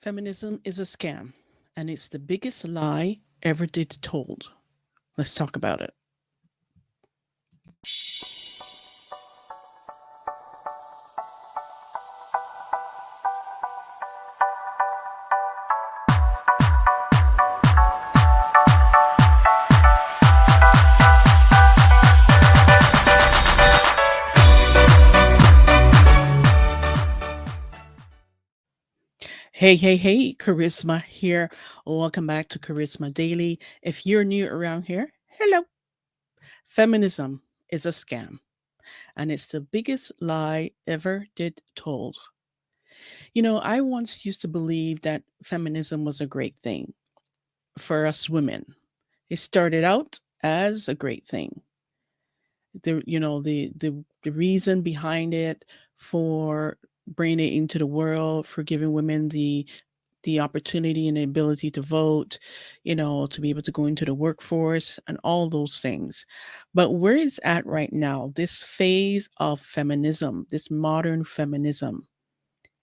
Feminism is a scam, and it's the biggest lie ever did told. Let's talk about it. Hey, Charisma here. Welcome back to Charisma Daily. If you're new around here, hello. Feminism is a scam, and it's the biggest lie ever did told. I once used to believe that feminism was a great thing for us women. It started out as a great thing. The reason behind it for bringing it into the world, for giving women the opportunity and the ability to vote, to be able to go into the workforce and all those things. But where it's at right now, this phase of feminism, this modern feminism,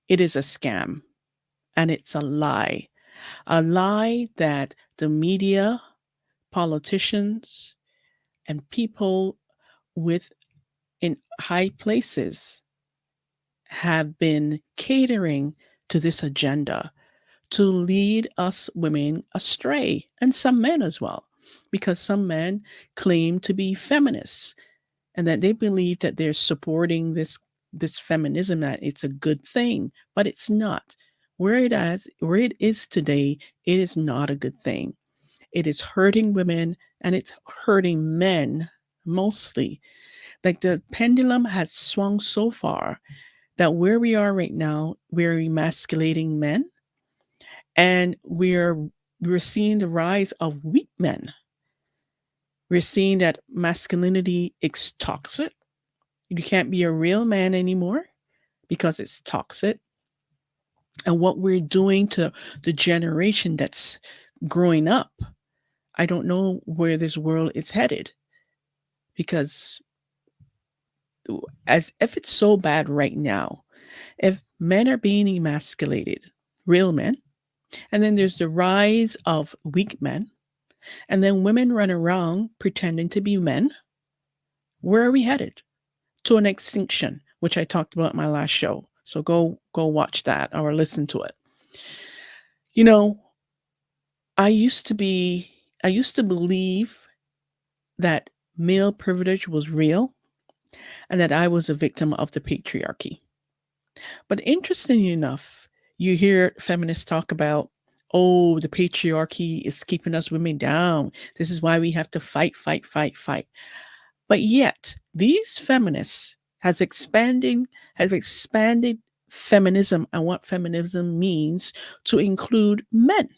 it is a scam, and it's a lie that the media, politicians, and people with in high places have been catering to this agenda to lead us women astray, and some men as well, because some men claim to be feminists and that they believe that they're supporting this feminism, that it's a good thing, but it's not. Where it is today, it is not a good thing. It is hurting women, and it's hurting men mostly. Like, the pendulum has swung so far that where we are right now, we're emasculating men, and we're seeing the rise of weak men. We're seeing that masculinity is toxic. You can't be a real man anymore because it's toxic. And what we're doing to the generation that's growing up, I don't know where this world is headed, because as if it's so bad right now, if men are being emasculated, real men, and then there's the rise of weak men, and then women run around pretending to be men, where are we headed? To an extinction, which I talked about in my last show. So go watch that or listen to it. You know, I used to be I used to believe that male privilege was real and that I was a victim of the patriarchy. But interestingly enough, you hear feminists talk about, oh, the patriarchy is keeping us women down. This is why we have to fight, fight, fight, fight. But yet, these feminists has expanded feminism and what feminism means to include men.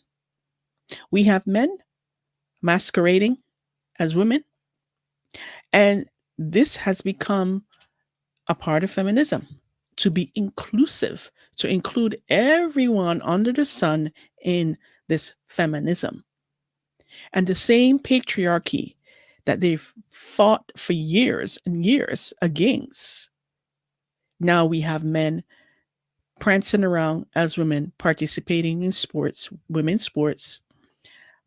We have men masquerading as women, and this has become a part of feminism, to be inclusive, to include everyone under the sun in this feminism. And the same patriarchy that they've fought for years and years against. Now we have men prancing around as women, participating in sports, women's sports,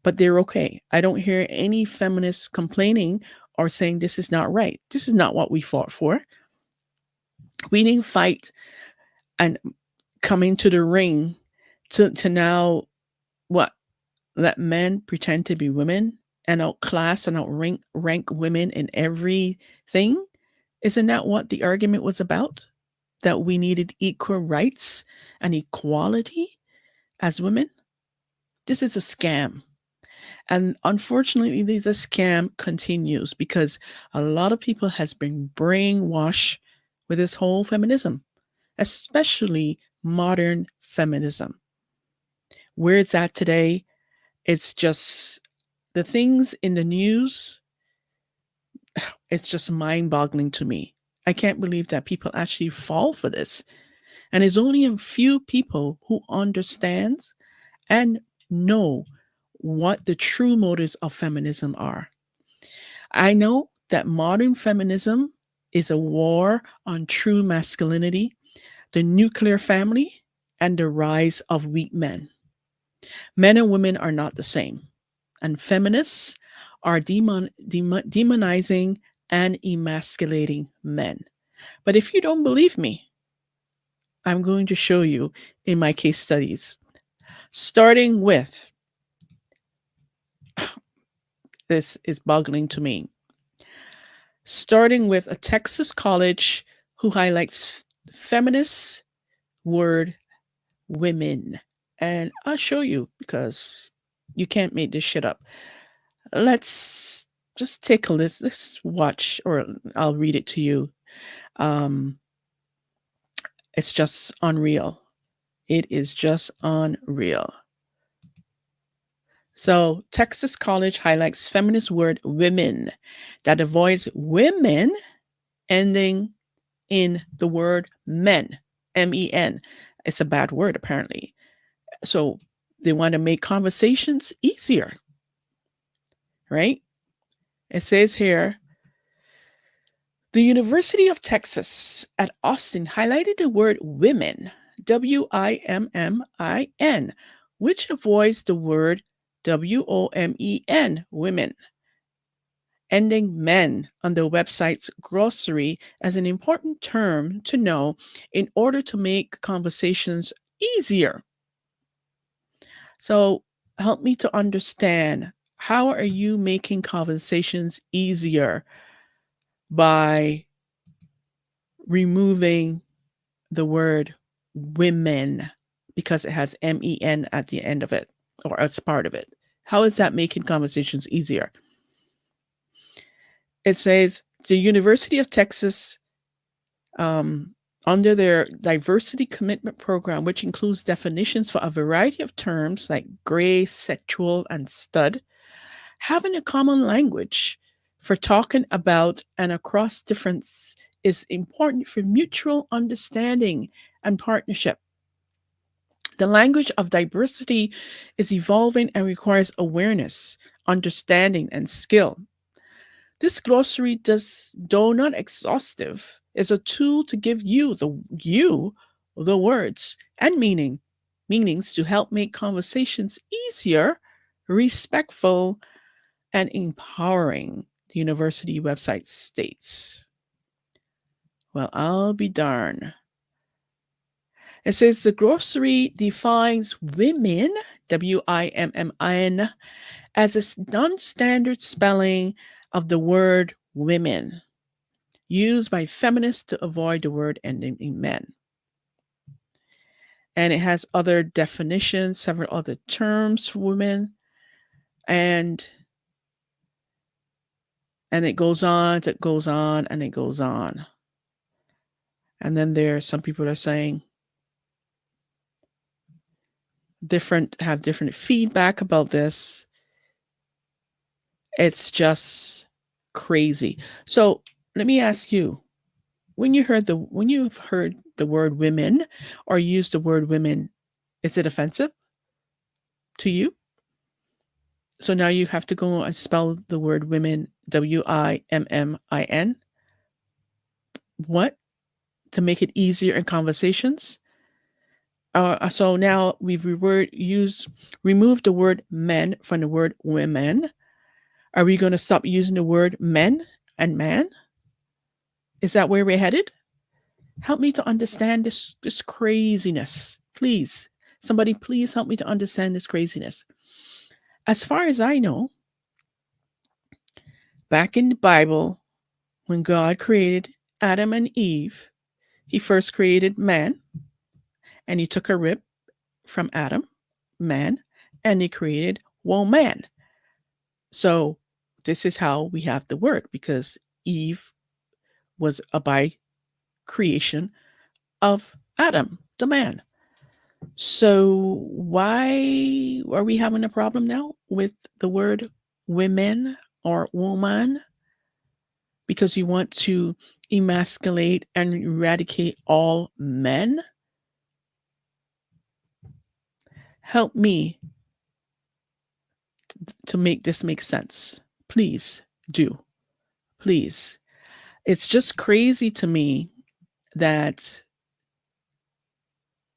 but they're okay. I don't hear any feminists complaining or saying this is not right. This is not what we fought for. We didn't fight and come into the ring to now what? Let men pretend to be women and outclass and outrank women in everything? Isn't that what the argument was about? That we needed equal rights and equality as women? This is a scam. And unfortunately, this scam continues because a lot of people has been brainwashed with this whole feminism, especially modern feminism. Where it's at today, it's just the things in the news, it's just mind boggling to me. I can't believe that people actually fall for this. And it's only a few people who understands and know what the true motives of feminism are. I know that modern feminism is a war on true masculinity, the nuclear family, and the rise of weak men. Men and women are not the same, and feminists are demonizing and emasculating men. But if you don't believe me, I'm going to show you in my case studies, starting with this is boggling to me. Starting with a Texas college who highlights feminist word women. And I'll show you because you can't make this shit up. Let's just take a list. Let's watch, or I'll read it to you. Um, it's just unreal. It is just unreal. So, Texas College highlights feminist word women that avoids women ending in the word men, men. It's a bad word, apparently. So, they want to make conversations easier, right? It says here the University of Texas at Austin highlighted the word women, WIMMIN, which avoids the word WOMEN, women, ending men on the website's glossary as an important term to know in order to make conversations easier. So, help me to understand, how are you making conversations easier by removing the word women because it has MEN at the end of it or as part of it? How is that making conversations easier? It says the University of Texas, under their diversity commitment program, which includes definitions for a variety of terms like gray, sexual, and stud, having a common language for talking about and across difference is important for mutual understanding and partnership. The language of diversity is evolving and requires awareness, understanding, and skill. This glossary, though not exhaustive, is a tool to give the words and meanings to help make conversations easier, respectful, and empowering, the university website states. Well, I'll be darned. It says the glossary defines women, WIMMIN, as a non-standard spelling of the word women, used by feminists to avoid the word ending in men. And it has other definitions, several other terms for women, and it goes on, it goes on, and it goes on. And then there are some people that are saying have different feedback about this. It's just crazy. So let me ask you, when you've heard the word women or used the word women, is it offensive to you? So now you have to go and spell the word women, WIMMIN. What? To make it easier in conversations? So now we've removed the word men from the word women. Are we going to stop using the word men and man? Is that where we're headed? Help me to understand this craziness. Please. Somebody please help me to understand this craziness. As far as I know, back in the Bible, when God created Adam and Eve, he first created man, and he took a rib from Adam, man, and he created woman. So this is how we have the word, because Eve was a by creation of Adam, the man. So why are we having a problem now with the word women or woman? Because you want to emasculate and eradicate all men? Help me to make this make sense. Please do. Please. It's just crazy to me that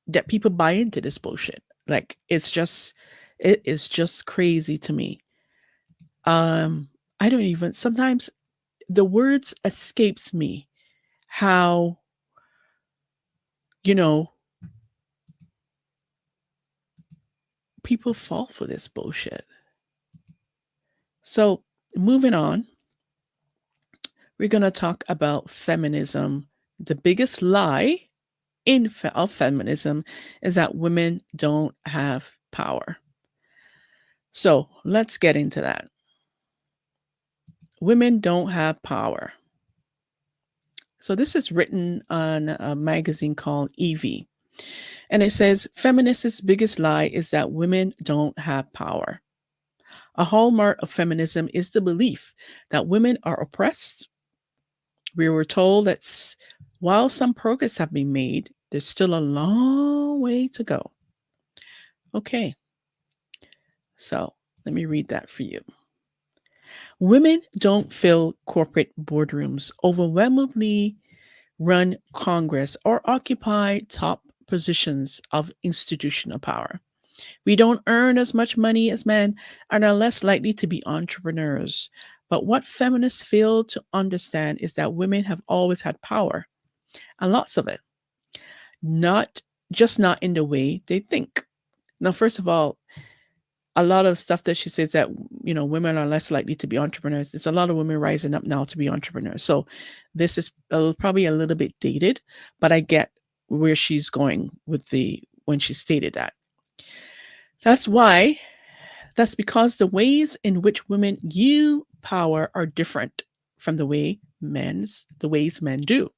that people buy into this bullshit. Like it is just crazy to me. Um, I don't even sometimes the words escapes me how, you know, people fall for this bullshit. So, moving on, we're going to talk about feminism. The biggest lie of feminism is that women don't have power. So, let's get into that. Women don't have power. So, this is written on a magazine called Evie. And it says feminists' biggest lie is that women don't have power. A hallmark of feminism is the belief that women are oppressed. We were told that while some progress have been made, there's still a long way to go. Okay, so let me read that for you. Women don't fill corporate boardrooms, overwhelmingly run Congress, or occupy top positions of institutional power. We don't earn as much money as men and are less likely to be entrepreneurs. But what feminists fail to understand is that women have always had power, and lots of it, not not in the way they think. Now, first of all, a lot of stuff that she says that women are less likely to be entrepreneurs. There's a lot of women rising up now to be entrepreneurs. So this is probably a little bit dated, but I get where she's going with the when she stated that. That's why That's because the ways in which women yield power are different from the ways men do.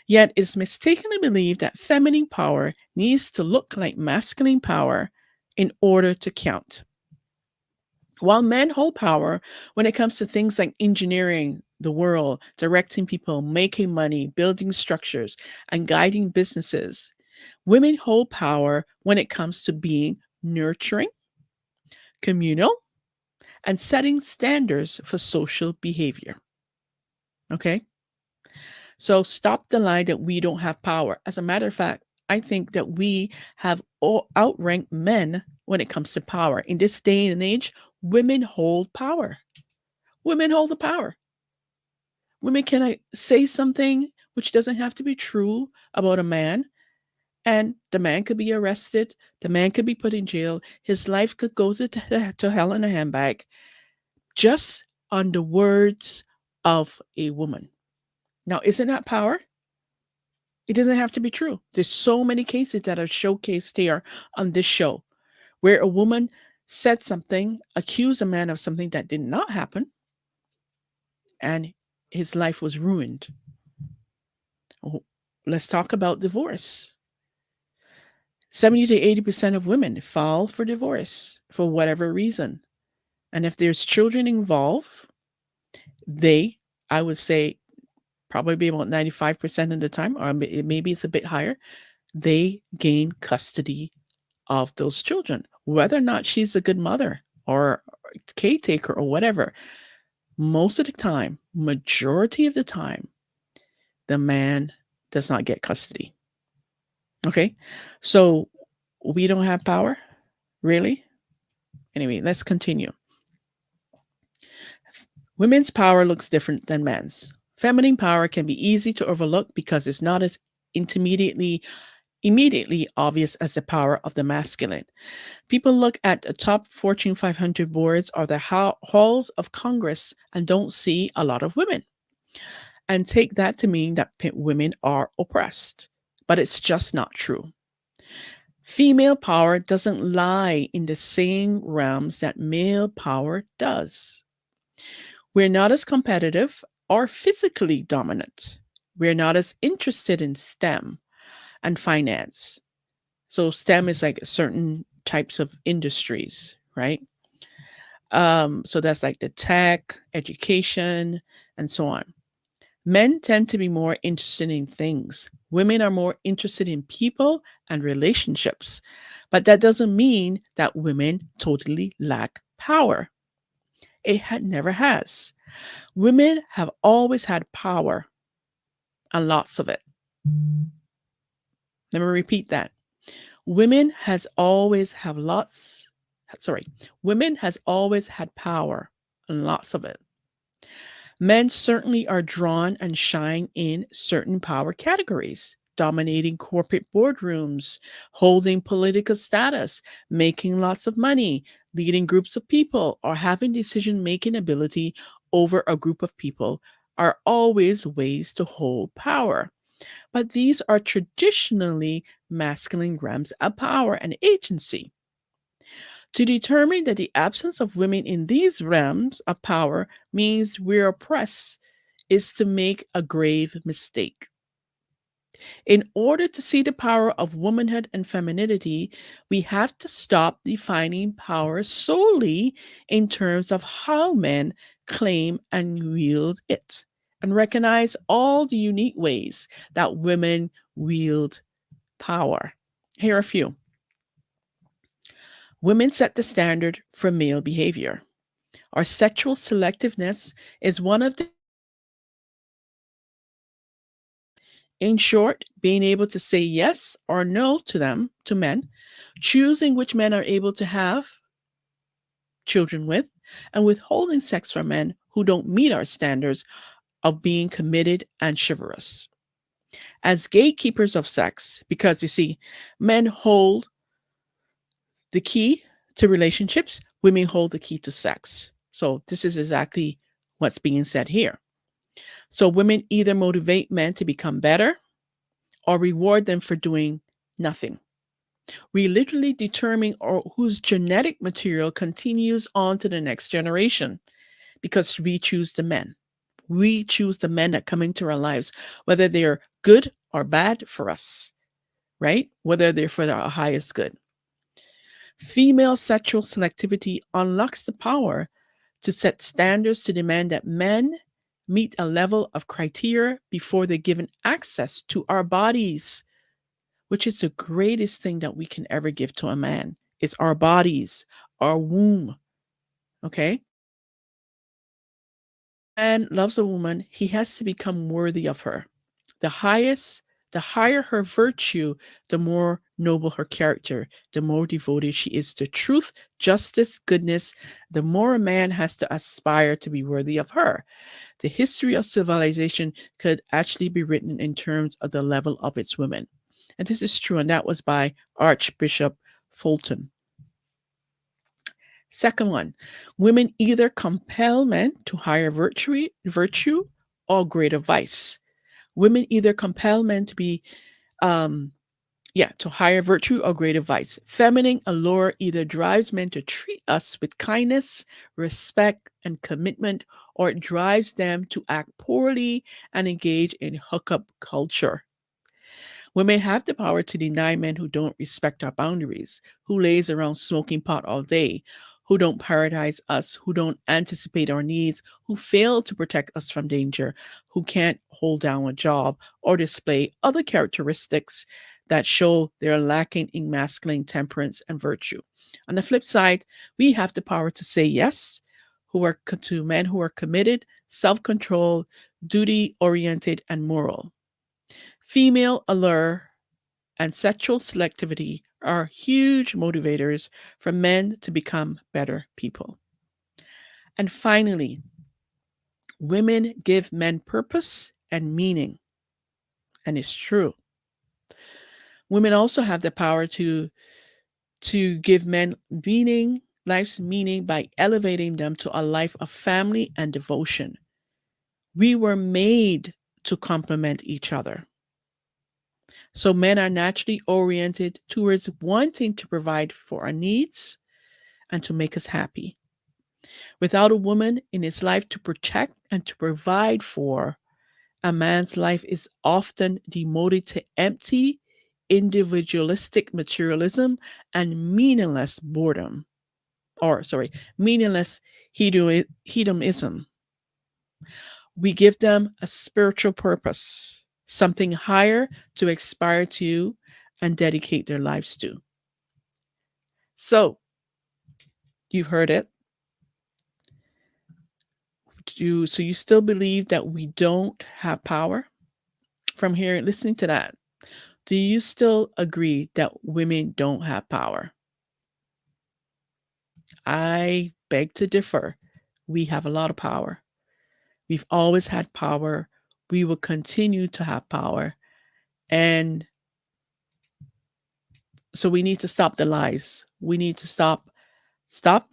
Yet it's mistakenly believed that feminine power needs to look like masculine power in order to count. While men hold power when it comes to things like engineering the world, directing people, making money, building structures, and guiding businesses, women hold power when it comes to being nurturing, communal, and setting standards for social behavior. Okay? So stop the lie that we don't have power. As a matter of fact, I think that we have outranked men when it comes to power. In this day and age, women hold power. Women hold the power. Women can say something which doesn't have to be true about a man, and the man could be arrested. The man could be put in jail. His life could go to hell in a handbag just on the words of a woman. Now, isn't that power? It doesn't have to be true. There's so many cases that are showcased here on this show where a woman said something, accused a man of something that did not happen, and his life was ruined. Oh, let's talk about divorce. 70 to 80% of women file for divorce for whatever reason. And if there's children involved, I would say, probably about 95% of the time, or maybe it's a bit higher, they gain custody of those children, whether or not she's a good mother or caretaker or whatever. Most of the time, majority of the time, the man does not get custody. Okay, so we don't have power, really? Anyway, let's continue. Women's power looks different than men's. Feminine power can be easy to overlook because it's not as immediately obvious as the power of the masculine. People look at the top Fortune 500 boards or the halls of Congress and don't see a lot of women and take that to mean that women are oppressed. But it's just not true. Female power doesn't lie in the same realms that male power does. We're not as competitive or physically dominant. We're not as interested in STEM and finance. So STEM is like certain types of industries, right? So that's like the tech, education, and so on. Men tend to be more interested in things. Women are more interested in people and relationships. But that doesn't mean that women totally lack power. It never has. Women have always had power, and lots of it. Let me repeat that. Women has always have lots sorry, women has always had power and lots of it. Men certainly are drawn and shine in certain power categories, dominating corporate boardrooms, holding political status, making lots of money, leading groups of people, or having decision making ability over a group of people are always ways to hold power. But these are traditionally masculine realms of power and agency. To determine that the absence of women in these realms of power means we're oppressed is to make a grave mistake. In order to see the power of womanhood and femininity, we have to stop defining power solely in terms of how men claim and wield it, and recognize all the unique ways that women wield power. Here are a few. Women set the standard for male behavior. Our sexual selectiveness is one of the, in short, being able to say yes or no to them, to men, choosing which men are able to have children with, and withholding sex from men who don't meet our standards of being committed and chivalrous. As gatekeepers of sex, because you see, men hold the key to relationships, women hold the key to sex. So this is exactly what's being said here. So women either motivate men to become better or reward them for doing nothing. We literally determine whose genetic material continues on to the next generation because we choose the men. We choose the men that come into our lives, whether they're good or bad for us, right? Whether they're for our highest good. Female sexual selectivity unlocks the power to set standards to demand that men meet a level of criteria before they're given access to our bodies, which is the greatest thing that we can ever give to a man. It's our bodies, our womb. Okay? Man loves a woman, he has to become worthy of her. The highest, the higher her virtue, the more noble her character, the more devoted she is to truth, justice, goodness, the more a man has to aspire to be worthy of her. The history of civilization could actually be written in terms of the level of its women. And this is true, and that was by Archbishop Fulton. Second one, women either compel men to higher virtue or greater vice. Women either compel men to be, to higher virtue or greater vice. Feminine allure either drives men to treat us with kindness, respect, and commitment, or it drives them to act poorly and engage in hookup culture. Women have the power to deny men who don't respect our boundaries, who lays around smoking pot all day, who don't prioritize us, who don't anticipate our needs, who fail to protect us from danger, who can't hold down a job or display other characteristics that show they're lacking in masculine temperance and virtue. On the flip side, we have the power to say yes to men who are committed, self-controlled, duty-oriented, and moral. Female allure and sexual selectivity are huge motivators for men to become better people. And finally, women give men purpose and meaning. And it's true. Women also have the power to give men meaning, life's meaning by elevating them to a life of family and devotion. We were made to complement each other. So men are naturally oriented towards wanting to provide for our needs and to make us happy. Without a woman in his life to protect and to provide for, a man's life is often demoted to empty, individualistic materialism and meaningless boredom. Or, sorry, meaningless hedonism. We give them a spiritual purpose, something higher to aspire to and dedicate their lives to. So, you've heard it. So you still believe that we don't have power? From here, listening to that, Do you still agree that women don't have power? I beg to differ. We have a lot of power. We've always had power. We will continue to have power. And so we need to stop the lies. We need to stop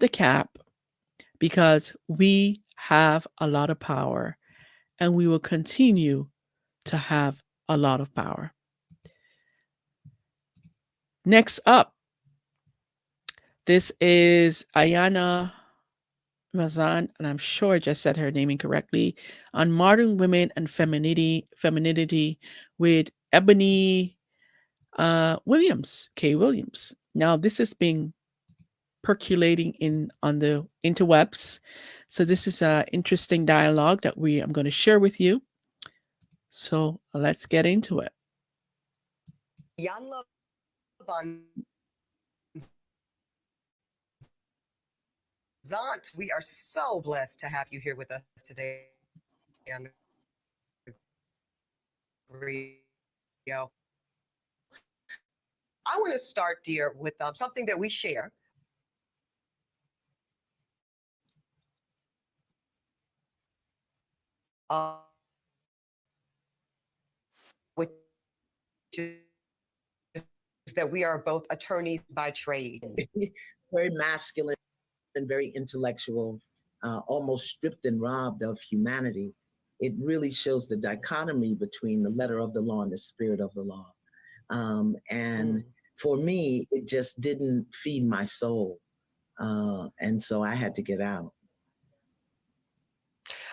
the cap, because we have a lot of power and we will continue to have a lot of power. Next up, this is Ayana Mazan, and I'm sure I just said her name incorrectly, on modern women and femininity with Eboni Williams, K. Williams. Now, this has been percolating on the interwebs. So this is an interesting dialogue that I'm going to share with you. So let's get into it. Yanla Zant, we are so blessed to have you here with us today on the Rio. I want to start, dear, with something that we share, which is that we are both attorneys by trade. Very masculine and very intellectual, almost stripped and robbed of humanity. It really shows the dichotomy between the letter of the law and the spirit of the law. And for me, it just didn't feed my soul. And so I had to get out.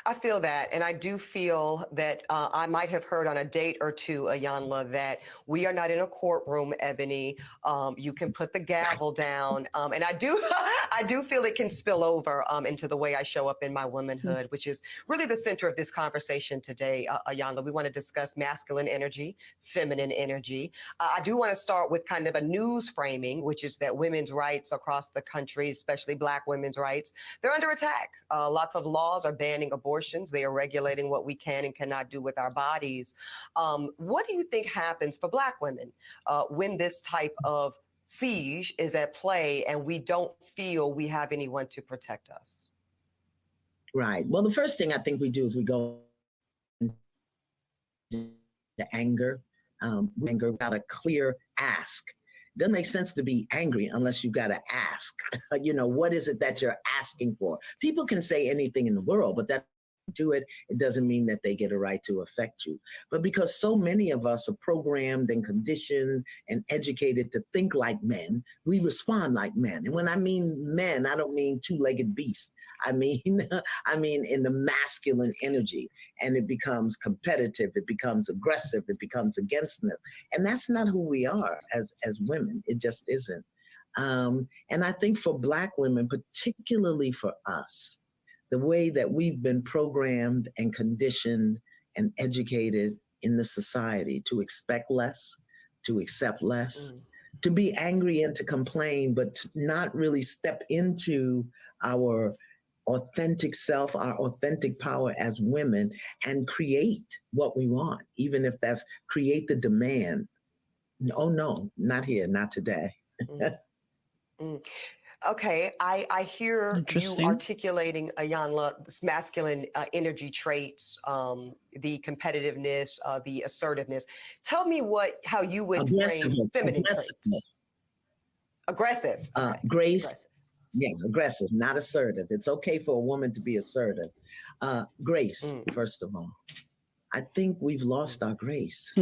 I feel that, and I do feel that I might have heard on a date or two, Ayanla, that we are not in a courtroom, Ebony. You can put the gavel down, and I do, I do feel it can spill over into the way I show up in my womanhood, which is really the center of this conversation today, Ayanla. We want to discuss masculine energy, feminine energy. I do want to start with kind of a news framing, which is that women's rights across the country, especially Black women's rights, they're under attack. Lots of laws are banning abortions. They are regulating what we can and cannot do with our bodies. What do you think happens for Black women when this type of siege is at play and we don't feel we have anyone to protect us? Right. Well, the first thing I think we do is we go into anger. Anger without a clear ask. It doesn't make sense to be angry unless you got to ask. What is it that you're asking for? People can say anything in the world, but that do it, it doesn't mean that they get a right to affect you. But because so many of us are programmed and conditioned and educated to think like men, we respond like men. And when I mean men, I don't mean two-legged beasts. I mean in the masculine energy, and it becomes competitive, it becomes aggressive, it becomes againstness. And that's not who we are as women. It just isn't. And I think for Black women, particularly for us, the way that we've been programmed and conditioned and educated in the society to expect less, to accept less, to be angry and to complain, but to not really step into our authentic self, our authentic power as women, and create what we want, even if that's create the demand. Oh, no, not here, not today. Okay, I hear you articulating, Ayanla, this masculine energy traits, the competitiveness, the assertiveness. Tell me how you would frame feminine traits. Aggressive. Okay. Grace. Aggressive. Yeah, aggressive, not assertive. It's okay for a woman to be assertive. Grace, first of all. I think we've lost our grace.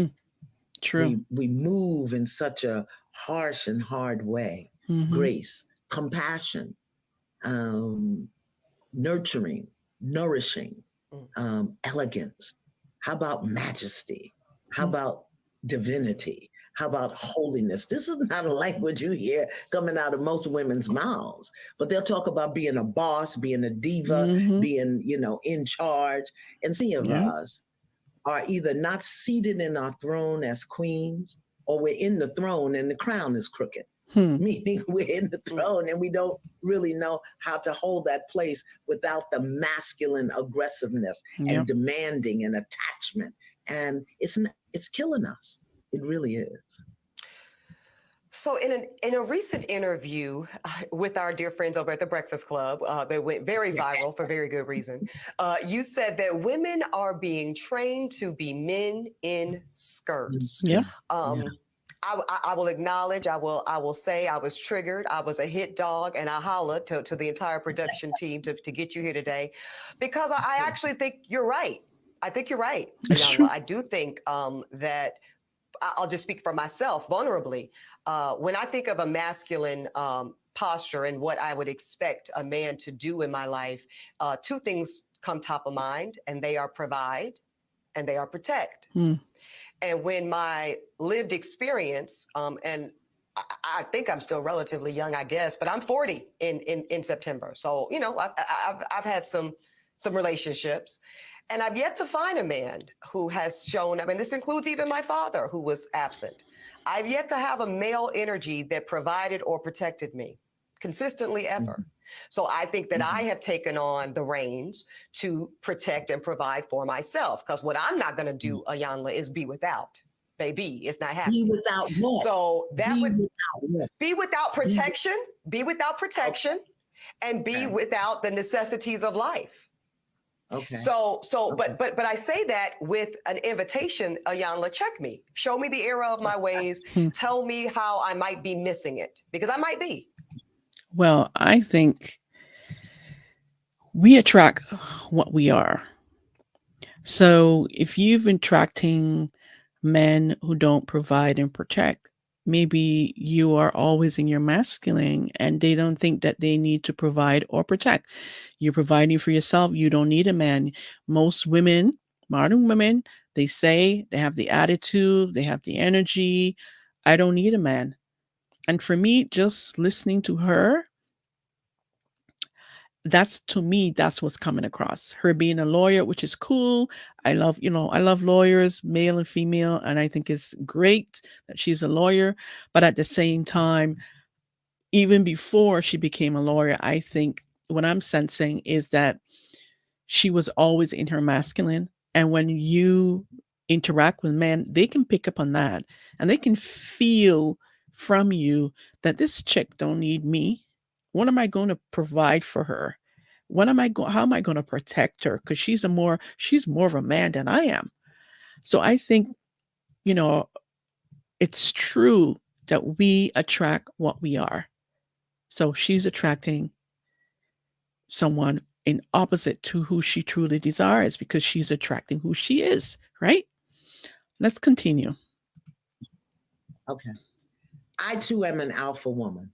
True. We move in such a harsh and hard way. Grace, compassion, nurturing, nourishing, elegance. How about majesty? How about divinity? How about holiness? This is not a language you hear coming out of most women's mouths, but they'll talk about being a boss, being a diva, being, in charge. And some of us are either not seated in our throne as queens, or we're in the throne and the crown is crooked. Meaning we're in the throne and we don't really know how to hold that place without the masculine aggressiveness and demanding and attachment. And it's killing us. It really is. So in a recent interview with our dear friends over at the Breakfast Club, that went very viral for very good reason, you said that women are being trained to be men in skirts. Yeah. I will acknowledge, I will say I was triggered. I was a hit dog, and I hollered to the entire production team to get you here today, because I actually think you're right. I think you're right, It's true. I do think that I'll just speak for myself vulnerably. When I think of a masculine posture and what I would expect a man to do in my life, two things come top of mind, and they are provide and they are protect. And when my lived experience, and I think I'm still relatively young, I guess, but I'm 40 in September. So, you know, I've had some relationships. And I've yet to find a man who has shown, I mean, this includes even my father, who was absent. I've yet to have a male energy that provided or protected me consistently ever. So I think that I have taken on the reins to protect and provide for myself. Because what I'm not going to do, Ayanla, is be without. Baby, it's not happening. Be without what? So that would what? Be without protection, and be without the necessities of life. Okay. But I say that with an invitation, Ayanla, check me. Show me the error of my ways. Tell me how I might be missing it, because I might be. Well, I think we attract what we are. So if you've been attracting men who don't provide and protect, maybe you are always in your masculine and they don't think that they need to provide or protect. You're providing for yourself. You don't need a man. Most women, modern women, they say they have the attitude, they have the energy. I don't need a man. And for me, just listening to her, that's, to me, that's what's coming across. Her being a lawyer, which is cool. I love lawyers, male and female, and I think it's great that she's a lawyer. But at the same time, even before she became a lawyer, I think what I'm sensing is that she was always in her masculine. And when you interact with men, they can pick up on that, and they can feel from you that this chick don't need me. What am I going to provide for her? How am I going to protect her? Because she's more of a man than I am. So I think, it's true that we attract what we are. So she's attracting someone in opposite to who she truly desires, because she's attracting who she is, right? Let's continue. Okay. I too am an alpha woman.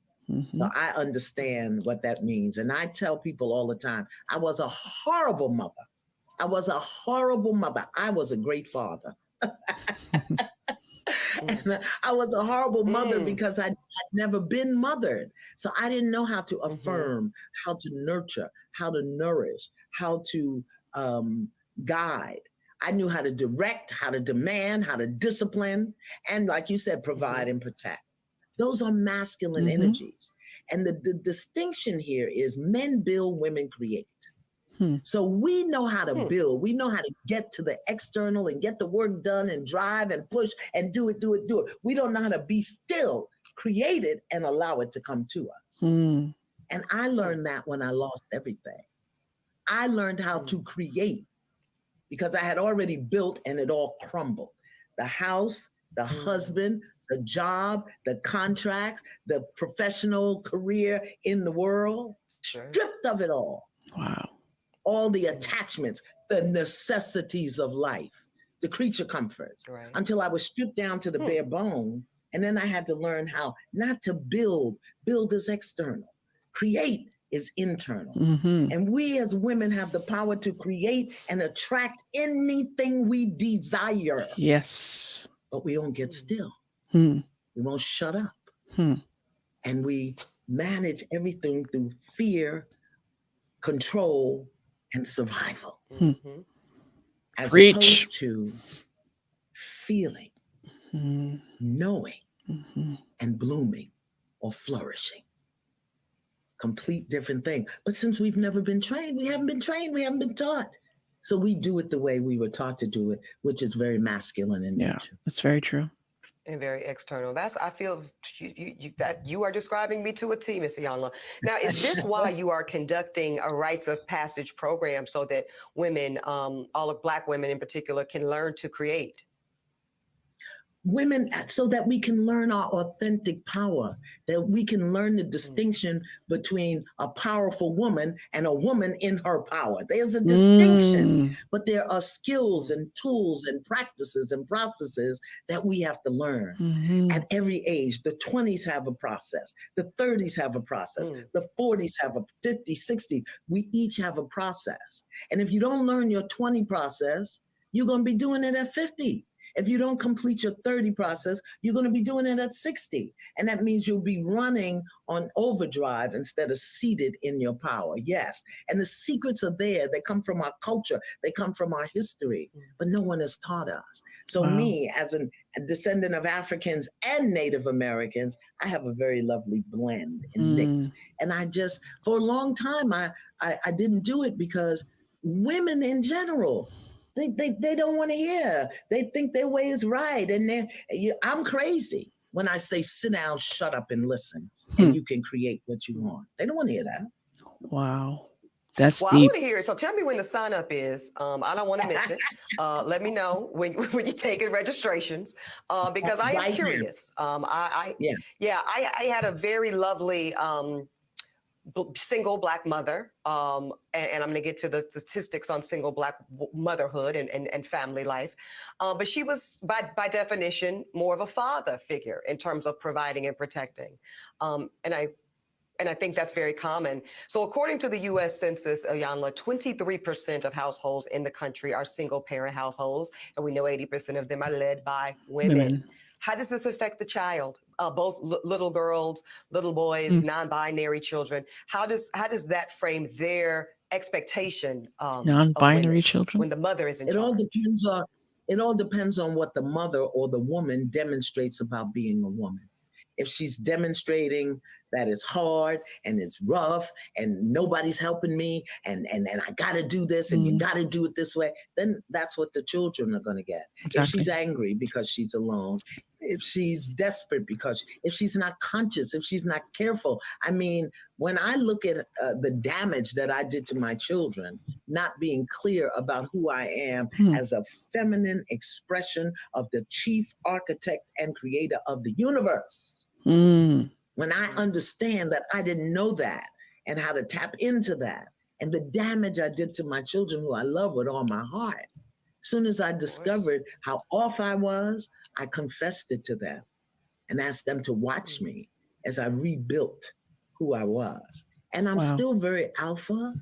So I understand what that means. And I tell people all the time, I was a horrible mother. I was a great father. And I was a horrible mother because I'd never been mothered. So I didn't know how to affirm, how to nurture, how to nourish, how to guide. I knew how to direct, how to demand, how to discipline, and like you said, provide and protect. Those are masculine energies. And the distinction here is men build, women create. So we know how to build. We know how to get to the external and get the work done and drive and push and do it. We don't know how to be still, create it, and allow it to come to us. And I learned that when I lost everything. I learned how to create because I had already built and it all crumbled. The house, the husband, the job, the contracts, the professional career in the world, stripped of it all. Wow. All the attachments, the necessities of life, the creature comforts, until I was stripped down to the bare bone. And then I had to learn how not to build. Build is external. Create is internal. And we as women have the power to create and attract anything we desire. Yes. But we don't get still. We won't shut up. And we manage everything through fear, control, and survival. As opposed to feeling, knowing, and blooming or flourishing. Complete different thing. But since we've never been trained, we haven't been taught. So we do it the way we were taught to do it, which is very masculine in nature. That's very true. And very external. I feel that you are describing me to a T, Ms. Iyanla. Now, is this why you are conducting a rites of passage program so that women, all of Black women in particular, can learn to create? Women, so that we can learn our authentic power, that we can learn the distinction between a powerful woman and a woman in her power. There's a distinction, but there are skills and tools and practices and processes that we have to learn at every age. The 20s have a process, the 30s have a process, the 40s have a 50, 60. We each have a process. And if you don't learn your 20 process, you're going to be doing it at 50. If you don't complete your 30 process, you're going to be doing it at 60. And that means you'll be running on overdrive instead of seated in your power. Yes. And the secrets are there. They come from our culture. They come from our history, but no one has taught us. So me, as a descendant of Africans and Native Americans, I have a very lovely blend and mix. And I just, for a long time, I didn't do it because women in general, they don't want to hear. They think their way is right. And I'm crazy when I say sit down, shut up, and listen, and you can create what you want. They don't want to hear that. Wow. That's well, deep. I want to hear it. So tell me when the sign up is. I don't want to miss it. Let me know when you're taking registrations because I am curious. I had a very lovely single Black mother, and I'm going to get to the statistics on single Black motherhood and family life. But she was, by definition, more of a father figure in terms of providing and protecting. And I think that's very common. So according to the U.S. Census, Iyanla, 23% of households in the country are single parent households. And we know 80% of them are led by women. How does this affect the child? Both little girls, little boys, non-binary children. How does that frame their expectation non-binary children when the mother is in charge? It all depends on what the mother or the woman demonstrates about being a woman. If she's demonstrating that it's hard and it's rough and nobody's helping me and I got to do this and you got to do it this way, then that's what the children are going to get. Exactly. If she's angry because she's alone, if she's desperate if she's not conscious, if she's not careful. I mean, when I look at the damage that I did to my children, not being clear about who I am as a feminine expression of the chief architect and creator of the universe. When I understand that I didn't know that and how to tap into that and the damage I did to my children who I love with all my heart, as soon as I discovered how off I was, I confessed it to them and asked them to watch me as I rebuilt who I was. And I'm still very alpha,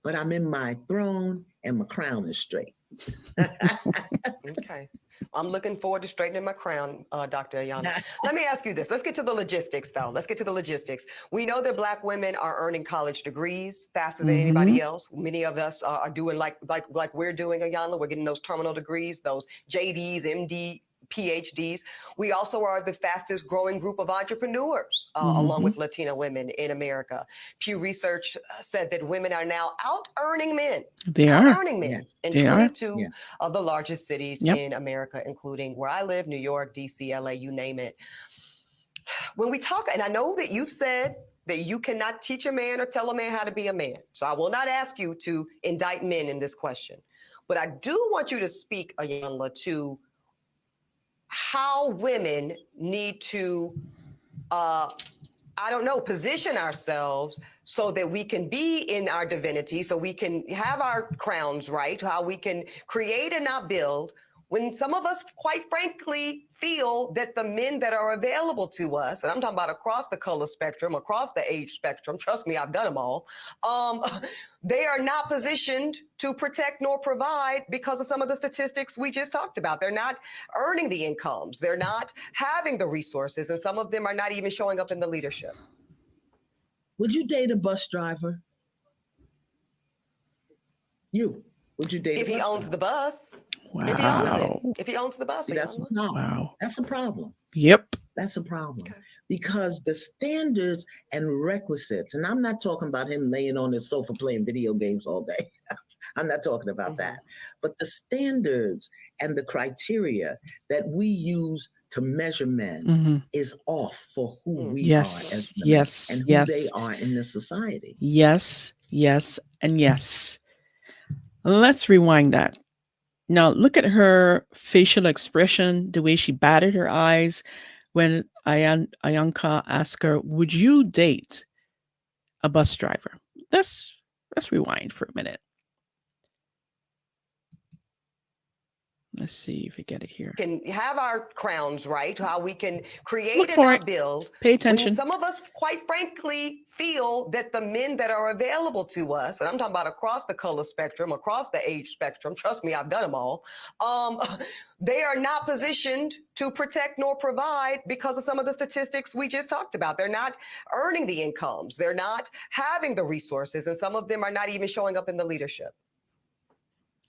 but I'm in my throne and my crown is straight. Okay. I'm looking forward to straightening my crown, Dr. Iyanla. Let me ask you this. Let's get to the logistics, though. We know that Black women are earning college degrees faster than anybody else. Many of us are doing like we're doing, Iyanla. We're getting those terminal degrees, those JDs, MD, PhDs. We also are the fastest growing group of entrepreneurs, along with Latina women in America. Pew Research said that women are now out-earning men. They are out-earning men in 22 of the largest cities in America, including where I live, New York, DC, LA, you name it. When we talk, and I know that you've said that you cannot teach a man or tell a man how to be a man. So I will not ask you to indict men in this question. But I do want you to speak, Iyanla, to how women need to, position ourselves so that we can be in our divinity, so we can have our crowns right, how we can create and not build, when some of us, quite frankly, feel that the men that are available to us, and I'm talking about across the color spectrum, across the age spectrum, trust me, I've done them all, they are not positioned to protect nor provide because of some of the statistics we just talked about. They're not earning the incomes. They're not having the resources, and some of them are not even showing up in the leadership. Would you date a bus driver? Would you date if he owns the bus? Wow. If he owns it. If he owns the bus. See, that's a problem. Wow. That's a problem. Yep. That's a problem. Okay. Because the standards and requisites, and I'm not talking about him laying on his sofa playing video games all day. I'm not talking about that. But the standards and the criteria that we use to measure men Mhm. is off for who we are Yes, as women yes, and who they yes, are in this society. yes, yes, and yes. Let's rewind that. Now, look at her facial expression, the way she batted her eyes when Ayanka asked her, "Would you date a bus driver?" Let's let's rewind for a minute. Let's see if we get it here. Can have our crowns right, how we can create Look and for not it. build. Pay When attention. some of us, quite frankly, feel that the men that are available to us, and I'm talking about across the color spectrum, across the age spectrum, trust me, I've done them all, they are not positioned to protect nor provide because of some of the statistics we just talked about. They're not earning the incomes. They're not having the resources, and some of them are not even showing up in the leadership.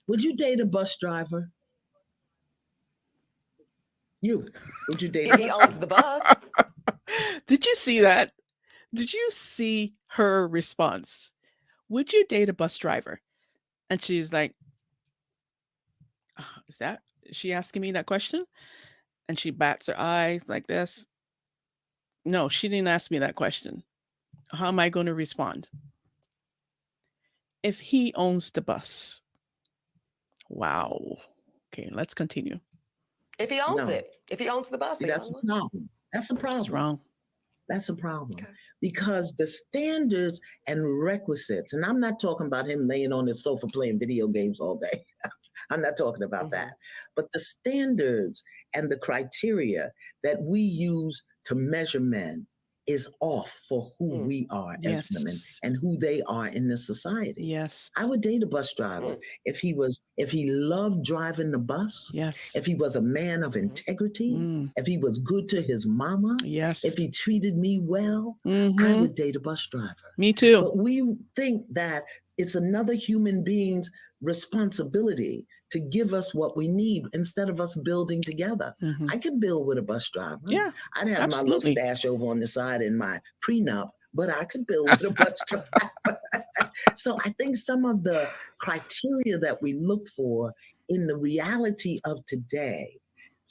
Would you date a bus driver? Would you date a If he bus owns driver? the bus, Did you see that? Did you see her response? Would you date a bus driver? And she's like, is she asking me that question? And she bats her eyes like this. No, she didn't ask me that question. How am I going to respond? If he owns the bus. Wow. Okay, let's continue. if he owns No. it, if he owns the bus, See, that's a problem. That's a It's problem. wrong. That's a problem. Okay. Because the standards and requisites, and I'm not talking about him laying on his sofa playing video games all day. I'm not talking about that. But the standards and the criteria that we use to measure men is off for who we are as women Yes. and who they are in this society. Yes. I would date a bus driver if he loved driving the bus, Yes. if he was a man of integrity, Mm. if he was good to his mama, Yes. if he treated me well, I Mhm. would date a bus driver. Me too. But we think that it's another human being's responsibility to give us what we need instead of us building together. Mhm. I can build with a bus driver. Yeah, I'd have my little absolutely. stash over on the side in my prenup, but I could build with a bus driver. So I think some of the criteria that we look for in the reality of today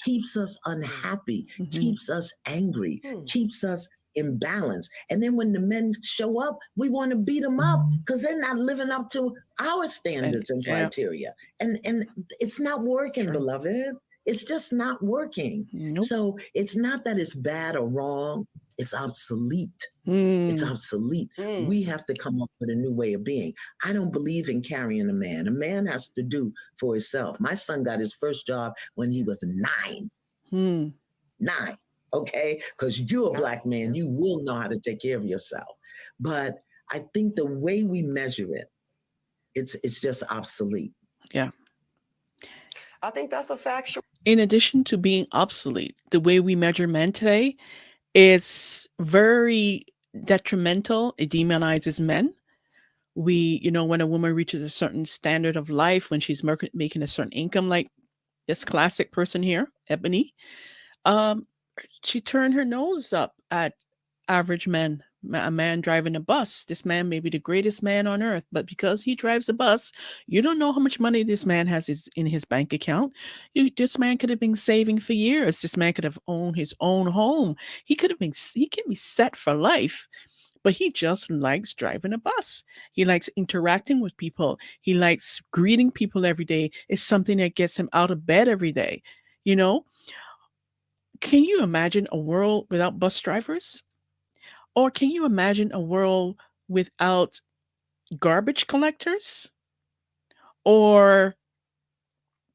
keeps us unhappy, Mhm. keeps us angry, keeps us imbalance. And then when the men show up, we want to beat them up because they're not living up to our standards and Yeah. criteria. And it's not working, True. beloved. It's just not working. Nope. So it's not that it's bad or wrong. It's obsolete. It's Mm. obsolete. We have to come up with a new way of being. I don't believe in carrying a man. A man has to do for himself. My son got his first job when he was 9. Hmm. 9. Okay? Because you're a black man, you will know how to take care of yourself. But I think the way we measure it, it's just obsolete. Yeah. I think that's a factual. In addition to being obsolete, the way we measure men today is very detrimental. It demonizes men. When a woman reaches a certain standard of life, when she's making a certain income, like this classic person here, Ebony, um, she turned her nose up at average men. A man driving a bus. This man may be the greatest man on earth, but because he drives a bus, you don't know how much money this man has in his bank account. This man could have been saving for years. This man could have owned his own home. He could be set for life, but he just likes driving a bus. He likes interacting with people. He likes greeting people every day. It's something that gets him out of bed every day. You know, can you imagine a world without bus drivers? Or can you imagine a world without garbage collectors? Or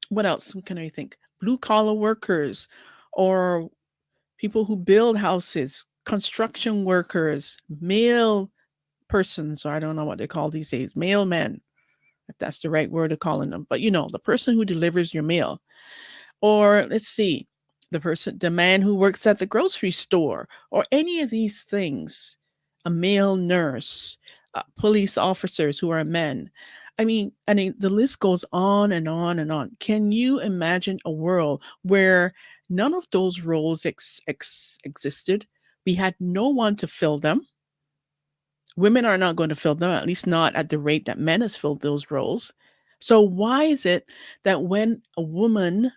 what else can I think? Blue collar workers or people who build houses, construction workers, mail persons, or I don't know what they call these days, mailmen, if that's the right word of calling them. But the person who delivers your mail. Or let's see, the man who works at the grocery store, or any of these things, a male nurse, police officers who are men. I mean, the list goes on and on and on. Can you imagine a world where none of those roles existed? We had no one to fill them. Women are not going to fill them, at least not at the rate that men has filled those roles. So why is it that when a woman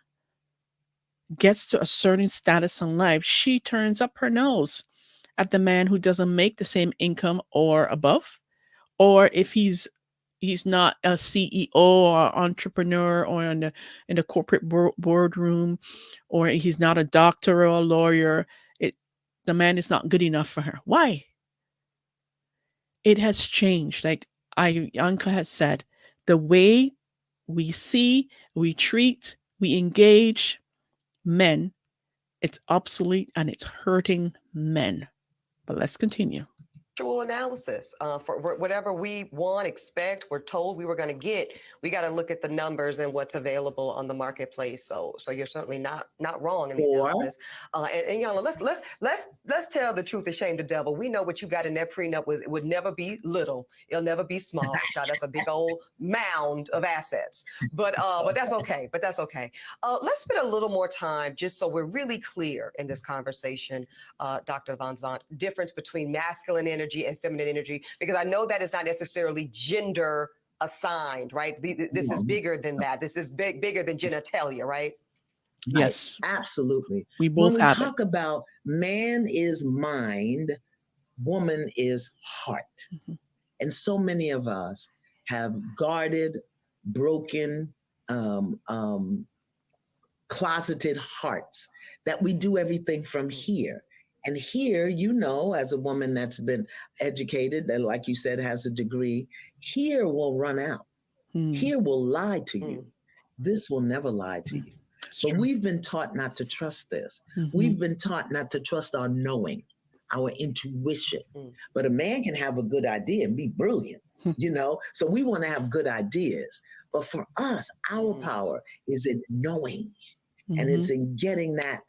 gets to a certain status in life, she turns up her nose at the man who doesn't make the same income or above, or if he's not a CEO or entrepreneur or in the corporate boardroom, or he's not a doctor or a lawyer. It The man is not good enough for her. Why? It has changed. Like Anka has said, the way we see, we treat, we engage men, it's obsolete and it's hurting men. But let's continue. Analysis for whatever we want, expect, we're told we were going to get. We got to look at the numbers and what's available on the marketplace. So you're certainly not wrong in the analysis. And Yana, let's tell the truth and shame the devil. We know what you got in that prenup would never be little. It'll never be small. Child, that's a big old mound of assets. But that's okay. Let's spend a little more time just so we're really clear in this conversation, Dr. Van Zandt, difference between masculine energy and feminine energy, because I know that is not necessarily gender assigned, right? This is bigger than that. This is bigger than genitalia, right? Yes, absolutely. We both when we have talk about man is mind, woman is heart. Mm-hmm. And so many of us have guarded, broken, closeted hearts that we do everything from here. And here, as a woman that's been educated, that, like you said, has a degree, here will run out. Here will lie to you. This will never lie to you. But we've been taught not to trust this. We've been taught not to trust our knowing, our intuition. But a man can have a good idea and be brilliant, So we want to have good ideas. But for us, our power is in knowing. And it's in getting that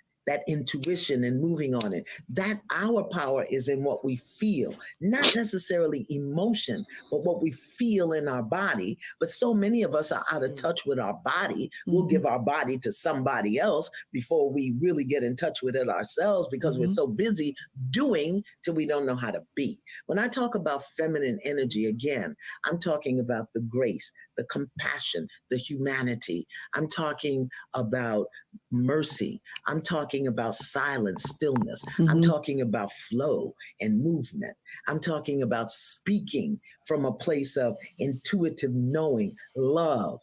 intuition and moving on it. That our power is in what we feel, not necessarily emotion, but what we feel in our body. But so many of us are out of touch with our body. We'll give our body to somebody else before we really get in touch with it ourselves, because we're so busy doing till we don't know how to be. When I talk about feminine energy, again, I'm talking about the grace, the compassion, the humanity. I'm talking about mercy. I'm talking about silence, stillness. I'm talking about flow and movement. I'm talking about speaking from a place of intuitive knowing, love.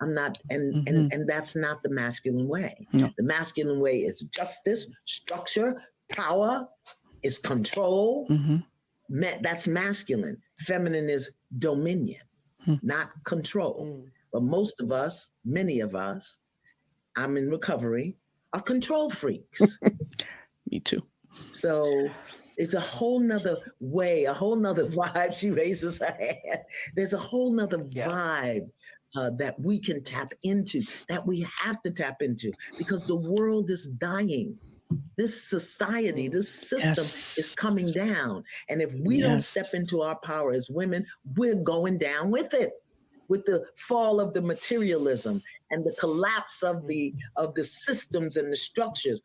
I'm not, and that's not the masculine way. No. The masculine way is justice, structure, power, it's control. That's masculine. Feminine is dominion, not control. But most of us, many of us, I'm in recovery, are control freaks. Me too. So it's a whole nother way, a whole nother vibe. She raises her hand. There's a whole nother vibe that we can tap into, that we have to tap into, because the world is dying. This society, this system is coming down. And if we don't step into our power as women, we're going down with it. With the fall of the materialism and the collapse of the systems and the structures.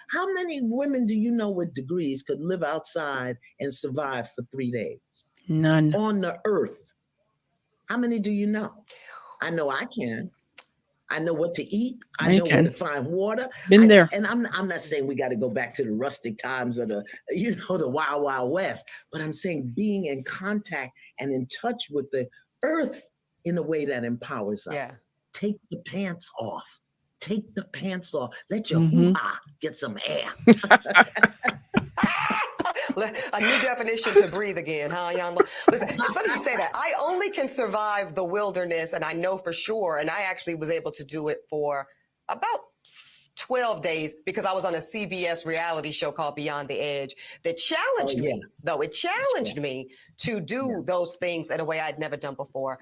How many women do you know with degrees could live outside and survive for 3 days? None. On the earth. How many do you know? I know I can. I know what to eat. I know where to find water. Been there. And I'm not saying we got to go back to the rustic times of the Wild Wild West, but I'm saying being in contact and in touch with the earth in a way that empowers us. Yeah. Take the pants off. Take the pants off. Let your hoo-ha get some air. A new definition to breathe again, huh, Jan? Listen, it's funny you say that. I only can survive the wilderness, and I know for sure, and I actually was able to do it for about 12 days because I was on a CBS reality show called Beyond the Edge that challenged me, though. It challenged me to do those things in a way I'd never done before.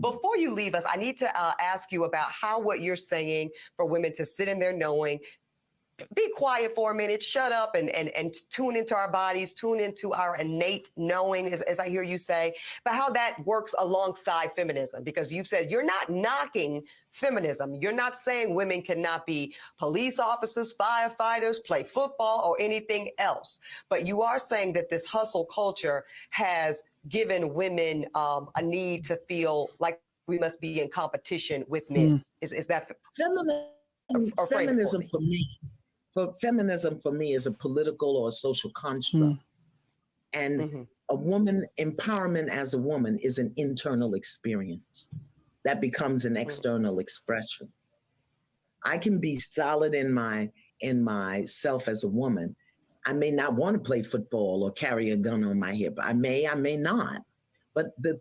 Before you leave us, I need to ask you about how what you're saying for women to sit in their knowing, be quiet for a minute, shut up and tune into our bodies, tune into our innate knowing, as I hear you say, but how that works alongside feminism, because you've said you're not knocking feminism. You're not saying women cannot be police officers, firefighters, play football, or anything else. But you are saying that this hustle culture has given women a need to feel like we must be in competition with men. Is that feminism Feminism for me, feminism for me is a political or a social construct. And a woman empowerment as a woman is an internal experience that becomes an external expression. I can be solid in myself as a woman. I may not want to play football or carry a gun on my hip. I may not. But the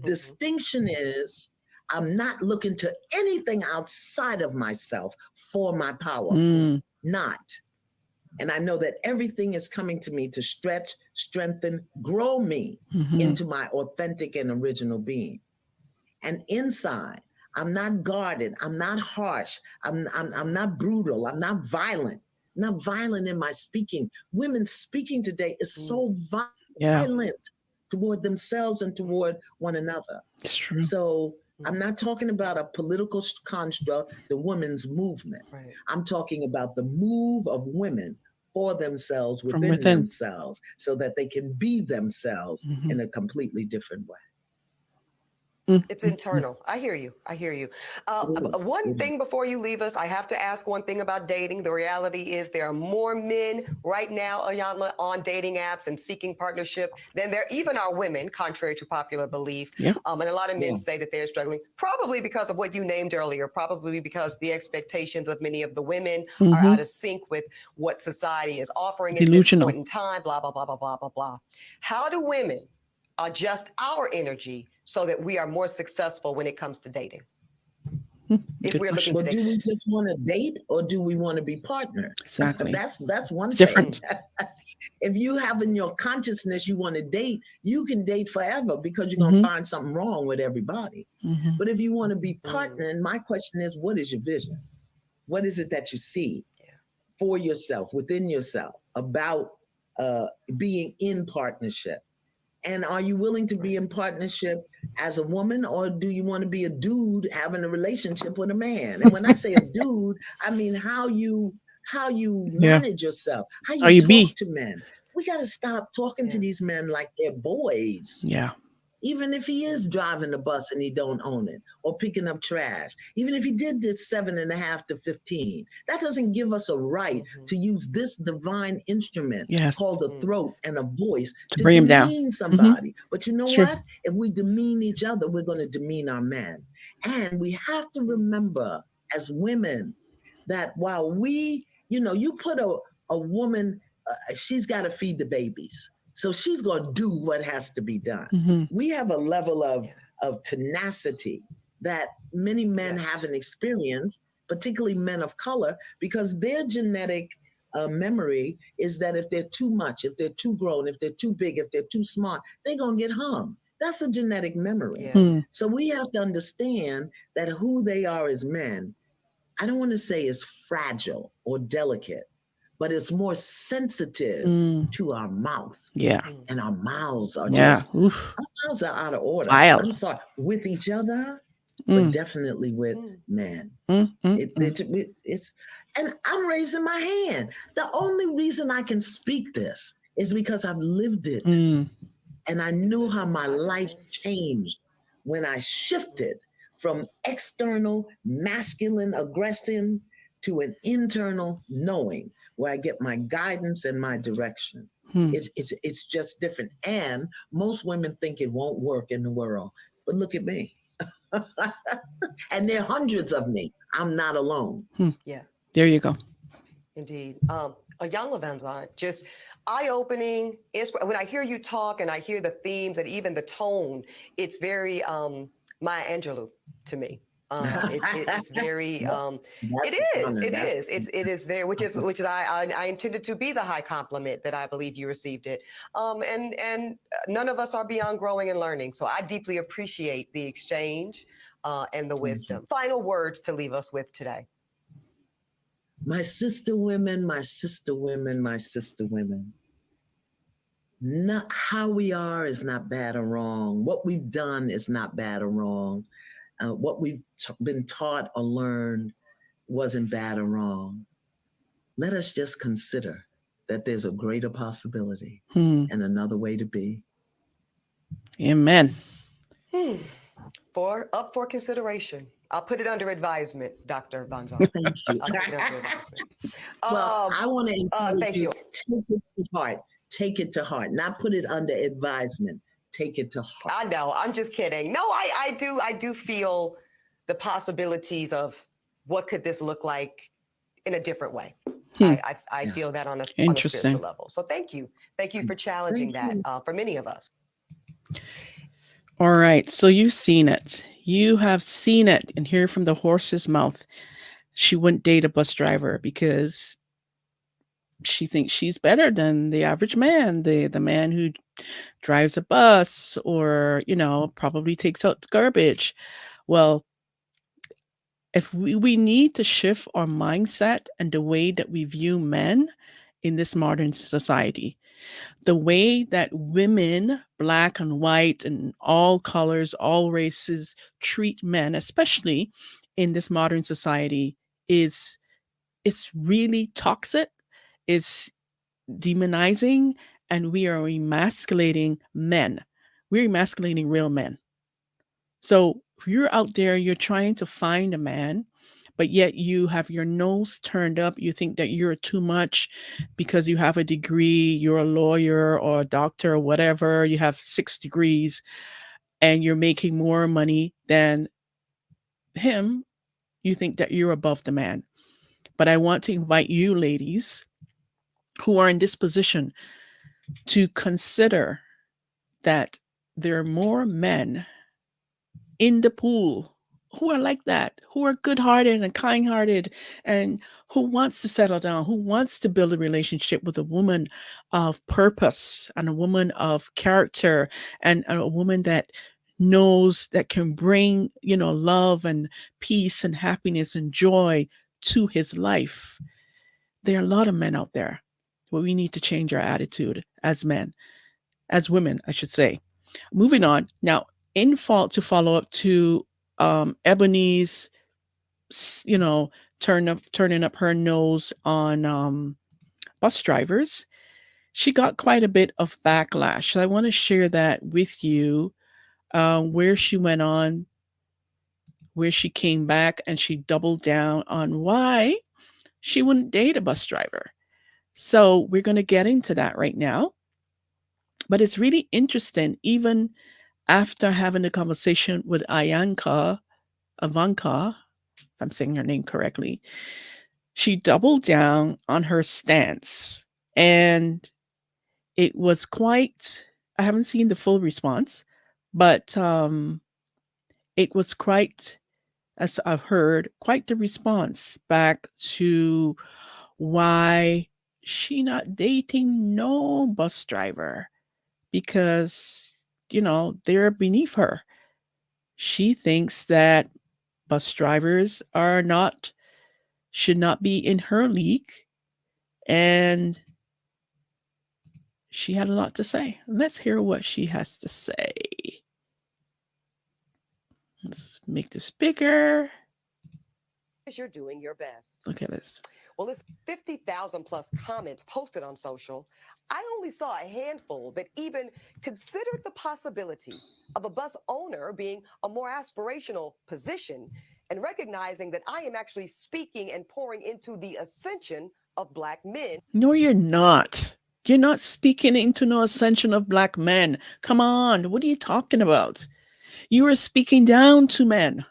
distinction is I'm not looking to anything outside of myself for my power. Not. And I know that everything is coming to me to stretch, strengthen, grow me into my authentic and original being. And inside, I'm not guarded. I'm not harsh. I'm not brutal. I'm not violent. I'm not violent in my speaking. Women speaking today is so violent toward themselves and toward one another. It's true. So I'm not talking about a political construct, the women's movement. I'm talking about the move of women for themselves, within themselves, so that they can be themselves in a completely different way. It's internal. I hear you. One thing before you leave us, I have to ask one thing about dating. The reality is there are more men right now, Ayanla, on dating apps and seeking partnership than there even are women, contrary to popular belief. And a lot of men say that they're struggling, probably because of what you named earlier, probably because the expectations of many of the women are out of sync with what society is offering at this point in time, blah, blah, blah, blah, blah, blah, blah. How do women adjust our energy so that we are more successful when it comes to dating? If we're looking to date. Do we just want to date, or do we want to be partners? Exactly. That's one different thing. If you have in your consciousness you want to date, you can date forever because you're going to find something wrong with everybody. But if you want to be partnering, my question is, what is your vision? What is it that you see for yourself, within yourself, about being in partnership? And are you willing to be in partnership as a woman, or do you want to be a dude having a relationship with a man? And when I say a dude, I mean how you manage yourself, how you talk to men. We got to stop talking to these men like they're boys. Even if he is driving the bus and he don't own it, or picking up trash, even if he did this 7.5 to 15, that doesn't give us a right to use this divine instrument called a throat and a voice to bring him down. demean somebody. But you know what? If we demean each other, we're going to demean our men. And we have to remember as women that while we, you put a woman, she's got to feed the babies. So she's going to do what has to be done. We have a level of tenacity that many men haven't experienced, particularly men of color, because their genetic memory is that if they're too much, if they're too grown, if they're too big, if they're too smart, they're going to get hung. That's a genetic memory. So we have to understand that who they are as men, I don't want to say is fragile or delicate, but it's more sensitive to our mouth. And our mouths are just, our mouths are out of order. I'm sorry, with each other, but definitely with men. It's, and I'm raising my hand. The only reason I can speak this is because I've lived it. And I knew how my life changed when I shifted from external masculine aggression to an internal knowing, where I get my guidance and my direction. It's just different. And most women think it won't work in the world. But look at me. And there are hundreds of me. I'm not alone. There you go. Indeed. Ayanla Van Zandt, just eye-opening. When I hear you talk and I hear the themes and even the tone, it's very Maya Angelou to me. It's very it is very, which is I intended to be the high compliment that I believe you received it. And none of us are beyond growing and learning. So I deeply appreciate the exchange and the wisdom. Final words to leave us with today. My sister women, my sister women, my sister women. Not how we are is not bad or wrong. What we've done is not bad or wrong. What we've been taught or learned wasn't bad or wrong. Let us just consider that there's a greater possibility and another way to be. Amen. Up for consideration. I'll put it under advisement, Dr. Bonzar. Thank you. I'll take it under advisement. Well, I want to encourage Thank you, you. take it to heart. Take it to heart. Not put it under advisement. Take it to heart. I know. I'm just kidding. No, I do feel the possibilities of what could this look like in a different way. I Yeah. feel that on a Interesting. spiritual level. So thank you for challenging Thank that for many of us. All right. So you've seen it. You have seen it and hear from the horse's mouth. She wouldn't date a bus driver because she thinks she's better than the average man, the man who drives a bus or, probably takes out the garbage. Well, if we need to shift our mindset and the way that we view men in this modern society. The way that women, black and white and all colors, all races, treat men, especially in this modern society, is really toxic, is demonizing, and we are emasculating men. We're emasculating real men. So if you're out there, you're trying to find a man, but yet you have your nose turned up. You think that you're too much because you have a degree, you're a lawyer or a doctor or whatever, you have 6 degrees and you're making more money than him. You think that you're above the man. But I want to invite you, ladies, who are in this position to consider that there are more men in the pool who are like that, who are good-hearted and kind-hearted, and who wants to settle down, who wants to build a relationship with a woman of purpose and a woman of character and a woman that knows that can bring, love and peace and happiness and joy to his life. There are a lot of men out there, but we need to change our attitude as men, as women, I should say. Moving on now, to follow up to Ebony's, turning up her nose on bus drivers. She got quite a bit of backlash. So I want to share that with you, where she went on, where she came back, and she doubled down on why she wouldn't date a bus driver. So we're going to get into that right now. But it's really interesting, even after having a conversation with Ivanka, if I'm saying her name correctly, she doubled down on her stance. And it was quite, I haven't seen the full response, but it was quite, as I've heard, quite the response back to why she not dating no bus driver because, they're beneath her. She thinks that bus drivers should not be in her league. And she had a lot to say. Let's hear what she has to say. Let's make this bigger. You're doing your best. Look at this. Well, it's 50,000 plus comments posted on social. I only saw a handful that even considered the possibility of a bus owner being a more aspirational position and recognizing that I am actually speaking and pouring into the ascension of Black men. No, you're not. You're not speaking into no ascension of Black men. Come on. What are you talking about? You are speaking down to men.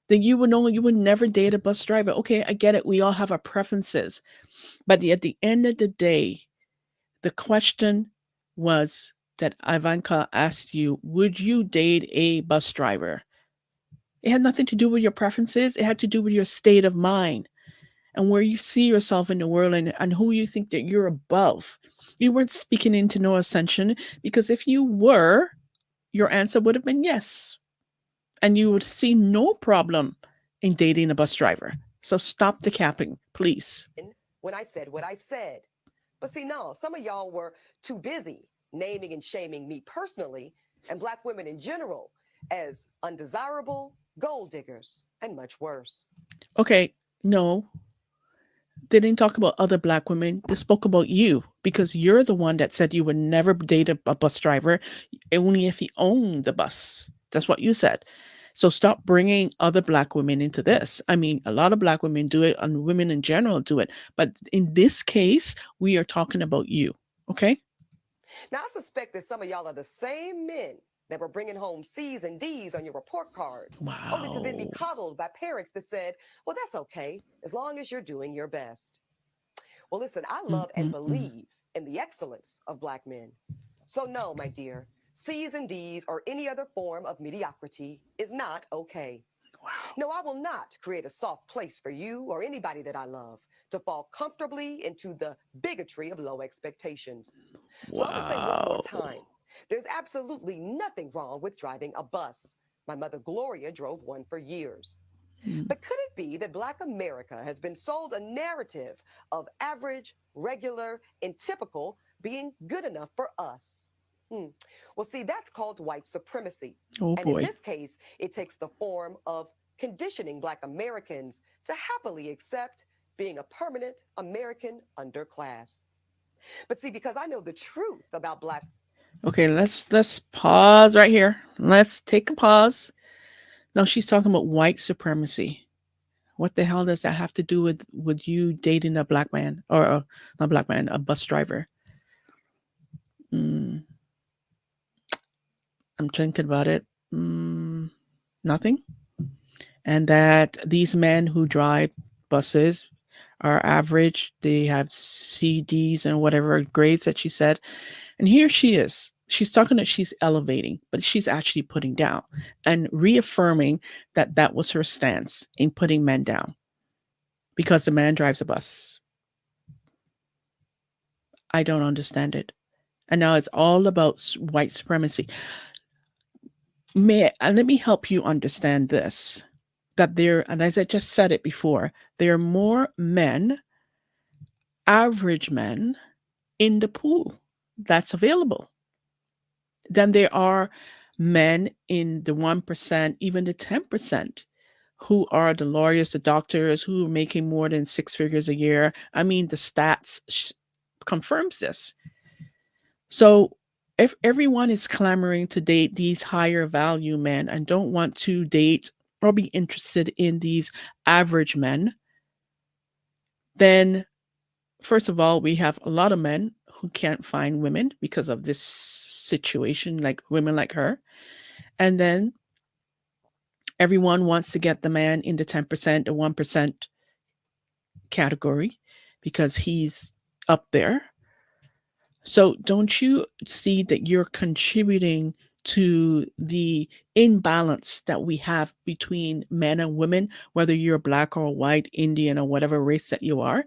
Then you would never date a bus driver. Okay, I get it. We all have our preferences. But at the end of the day, the question was that Ivanka asked you, would you date a bus driver? It had nothing to do with your preferences. It had to do with your state of mind and where you see yourself in the world and who you think that you're above. You weren't speaking into no ascension, because if you were, your answer would have been yes. And you would see no problem in dating a bus driver. So stop the capping, please. When I said what I said. But see, no, some of y'all were too busy naming and shaming me personally and Black women in general as undesirable, gold diggers, and much worse. Okay, no. They didn't talk about other Black women. They spoke about you, because you're the one that said you would never date a bus driver, only if he owned the bus. That's what you said. So stop bringing other Black women into this. I mean, a lot of Black women do it, and women in general do it. But in this case, we are talking about you. Okay? Now, I suspect that some of y'all are the same men that were bringing home C's and D's on your report cards, only to then be Wow. coddled by parents that said, well, that's okay, as long as you're doing your best. Well, listen, I love and Mm-mm-mm. believe in the excellence of Black men. So, no, my dear, C's and D's or any other form of mediocrity is not okay. Wow. No, I will not create a soft place for you or anybody that I love to fall comfortably into the bigotry of low expectations. So I'm going to say one more Wow. time, there's absolutely nothing wrong with driving a bus. My mother Gloria drove one for years. Mm. But could it be that Black America has been sold a narrative of average, regular, and typical being good enough for us? Well, see, that's called white supremacy. Oh And in boy. this case, it takes the form of conditioning Black Americans to happily accept being a permanent American underclass. But see, because I know the truth about Black. Okay, let's pause right here. Let's take a pause. Now she's talking about white supremacy. What the hell does that have to do with you dating a Black man, or not Black man, a bus driver? Mm, I'm thinking about it. Nothing. And that these men who drive buses are average. They have CDs and whatever grades that she said. And here she is. She's talking that she's elevating, but she's actually putting down and reaffirming that that was her stance in putting men down because the man drives a bus. I don't understand it. And now it's all about white supremacy. Let me help you understand this, that there, and as I just said it before, there are more men, average men, in the pool that's available than there are men in the 1%, even the 10%, who are the lawyers, the doctors, who are making more than six figures a year. I mean, the stats confirms this. So if everyone is clamoring to date these higher value men and don't want to date or be interested in these average men, then first of all, we have a lot of men who can't find women because of this situation, like women like her. And then everyone wants to get the man in the 10%, the 1% category because he's up there. So don't you see that you're contributing to the imbalance that we have between men and women, whether you're Black or white, Indian, or whatever race that you are,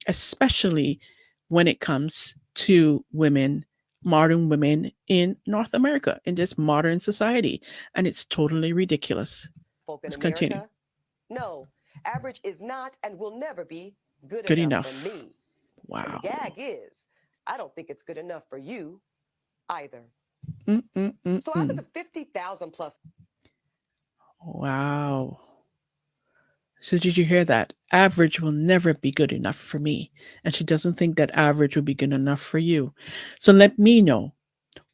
especially when it comes to women, modern women in North America, in this modern society. And it's totally ridiculous. Folk in Let's continue. America? No, average is not and will never be good Good enough for enough. me. And the Wow. gag is, I don't think it's good enough for you either. So out of Mm-mm-mm-mm. the 50,000 plus. Wow. So did you hear that? Average will never be good enough for me. And she doesn't think that average will be good enough for you. So let me know.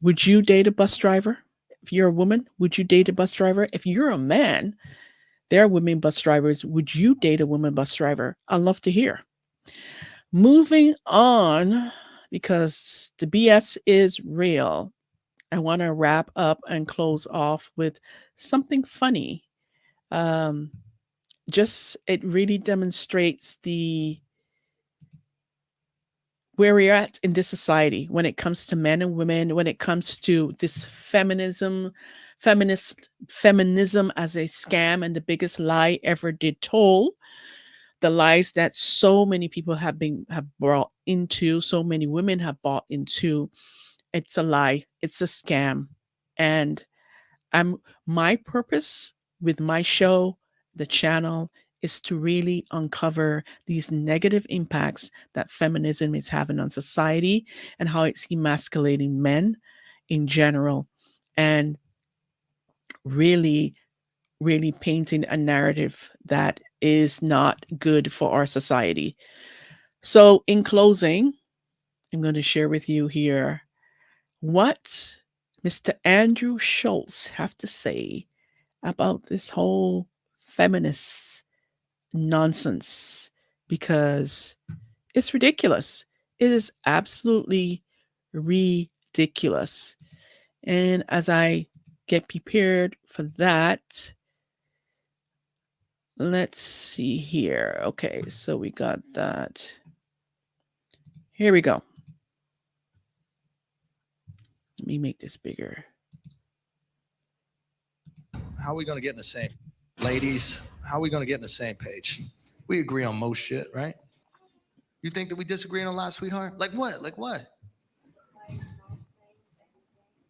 Would you date a bus driver? If you're a woman, would you date a bus driver? If you're a man, there are women bus drivers. Would you date a woman bus driver? I'd love to hear. Moving on, because the BS is real. I want to wrap up and close off with something funny. Um, just it really demonstrates the where we're at in this society when it comes to men and women, when it comes to this feminism as a scam and the biggest lie ever did told. The lies that so many people have brought into, so many women have bought into. It's a lie. It's a scam. And I'm my purpose with my show, the channel, is to really uncover these negative impacts that feminism is having on society and how it's emasculating men in general, and really, really painting a narrative that is not good for our society. So, in closing, I'm going to share with you here what Mr. Andrew Schultz have to say about this whole feminist nonsense because it's ridiculous. It is absolutely ridiculous. And as I get prepared for that, let's see here. Okay, so we got that. Here we go. Let me make this bigger. How are we going to get in the same, ladies? How are we going to get in the same page? We agree on most shit, right? You think that we disagree on a lot, sweetheart? Like what? Like what?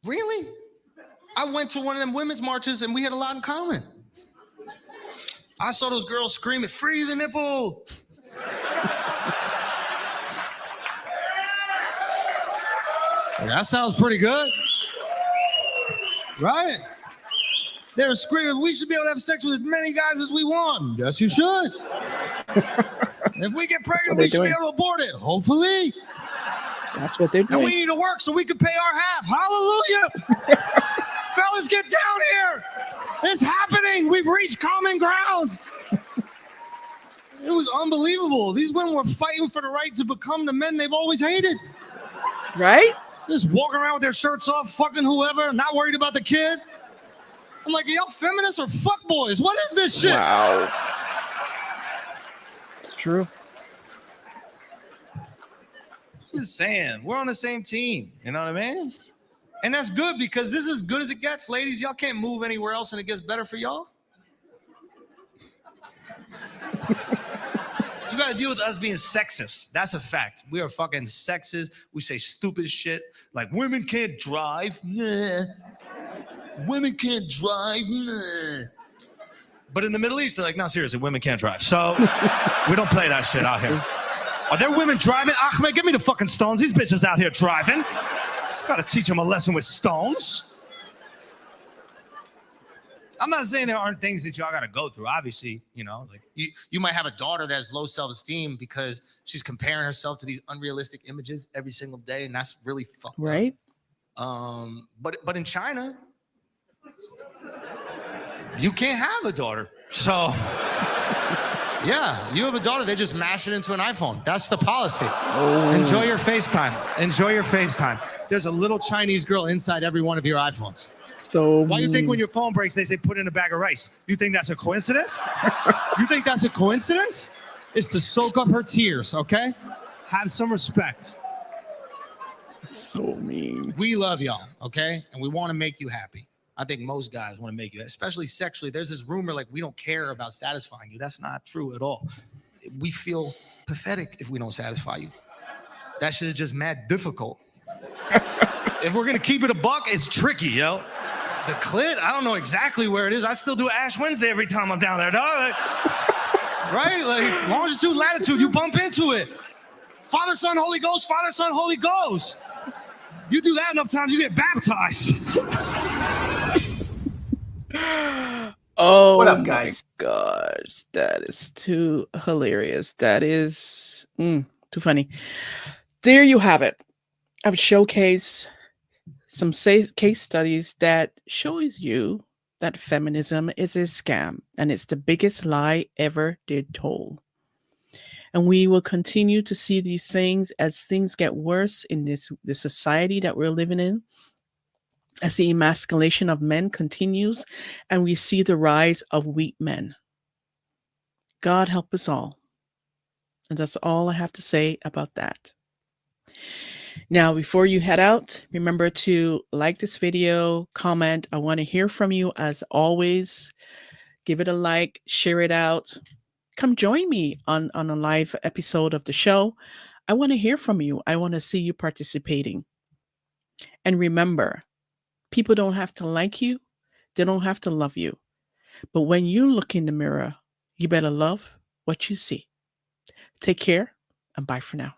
Really? I went to one of them women's marches and we had a lot in common. I saw those girls screaming, "Free the nipple!" That sounds pretty good, right? They were screaming, "We should be able to have sex with as many guys as we want." Yes, you should. If we get pregnant, we should be able to abort it. Hopefully. That's what they're doing. And we need to work so we can pay our half. Hallelujah. Fellas, get down here. It's happening. We've reached common ground. It was unbelievable. These women were fighting for the right to become the men they've always hated. Right? Just walking around with their shirts off, fucking whoever, not worried about the kid. I'm like, are y'all feminists or fuckboys? What is this shit? Wow. It's true. Just saying, we're on the same team. You know what I mean? And that's good because this is as good as it gets, ladies. Y'all can't move anywhere else and it gets better for y'all. You got to deal with us being sexist. That's a fact. We are fucking sexist. We say stupid shit like women can't drive. Nah. Women can't drive. Nah. But in the Middle East, they're like, no, seriously, women can't drive. So we don't play that shit out here. Are there women driving? Ahmed, give me the fucking stones. These bitches out here driving. Gotta teach them a lesson with stones. I'm not saying there aren't things that y'all gotta go through. Obviously, you know, like you might have a daughter that has low self-esteem because she's comparing herself to these unrealistic images every single day, and that's really fucked right up. But in China, you can't have a daughter. So yeah, you have a daughter, they just mash it into an iPhone. That's the policy. Oh. Enjoy your FaceTime. Enjoy your FaceTime. There's a little Chinese girl inside every one of your iPhones. So why do you think when your phone breaks, they say put in a bag of rice? You think that's a coincidence? You think that's a coincidence? It's to soak up her tears, okay? Have some respect. So mean. We love y'all, okay? And we want to make you happy. I think most guys want to make you, especially sexually. There's this rumor like we don't care about satisfying you. That's not true at all. We feel pathetic if we don't satisfy you. That shit is just mad difficult. If we're gonna keep it a buck, it's tricky, yo. The clit, I don't know exactly where it is. I still do Ash Wednesday every time I'm down there, dog. Right? Like longitude, latitude, you bump into it. Father, Son, Holy Ghost, Father, Son, Holy Ghost. You do that enough times, you get baptized. Oh, what up, guys? My gosh, that is too hilarious. That is too funny. There you have it. I've showcased some case studies that shows you that feminism is a scam and it's the biggest lie ever did told. And we will continue to see these things as things get worse in this society that we're living in. As the emasculation of men continues and we see the rise of weak men. God help us all. And that's all I have to say about that. Now, before you head out, remember to like this video, comment. I want to hear from you as always. Give it a like, share it out. Come join me on a live episode of the show. I want to hear from you. I want to see you participating. And remember, people don't have to like you. They don't have to love you. But when you look in the mirror, you better love what you see. Take care and bye for now.